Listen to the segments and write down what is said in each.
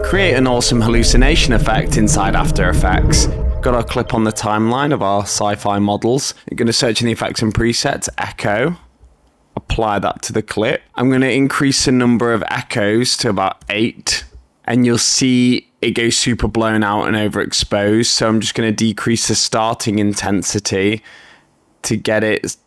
create an awesome hallucination effect inside After Effects. Got our clip on the timeline of our sci-fi models. I'm going to search in the effects and presets, echo, apply that to the clip. I'm going to increase the number of echoes to about 8, and you'll see it goes super blown out and overexposed. So I'm just going to decrease the starting intensity to get it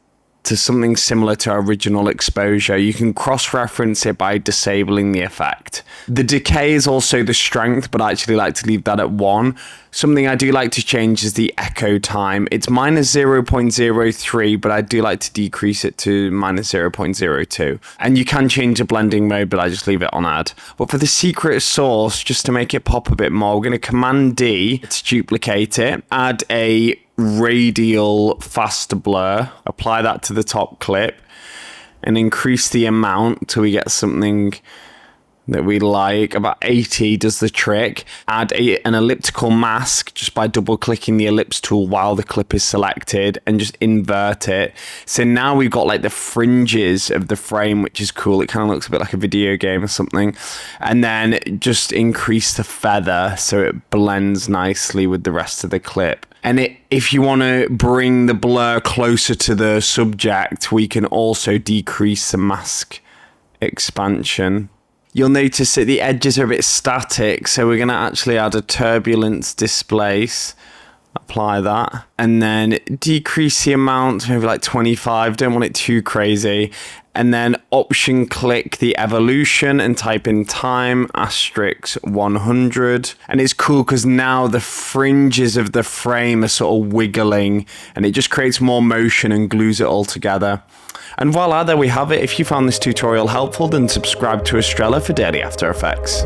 to something similar to our original exposure. You can cross-reference it by disabling the effect. The decay is also the strength, but I actually like to leave that at 1. Something I do like to change is the echo time. It's minus 0.03, but I do like to decrease it to minus 0.02. And you can change the blending mode, but I just leave it on add. But for the secret source, just to make it pop a bit more, we're going to Command D to duplicate it, add a radial faster blur, apply that to the top clip, and increase the amount till we get something that we like. About 80 does the trick. Add an elliptical mask just by double clicking the ellipse tool while the clip is selected, and just invert it. So now we've got like the fringes of the frame, which is cool. It kind of looks a bit like a video game or something. And then just increase the feather so it blends nicely with the rest of the clip. And if you want to bring the blur closer to the subject, we can also decrease the mask expansion. You'll notice that the edges are a bit static, so we're going to actually add a turbulence displace. Apply that. And then decrease the amount, maybe like 25. Don't want it too crazy. And then option click the evolution and type in time asterisk 100. And it's cool because now the fringes of the frame are sort of wiggling, and it just creates more motion and glues it all together. And voila, there we have it. If you found this tutorial helpful, then subscribe to Astrella for daily After Effects.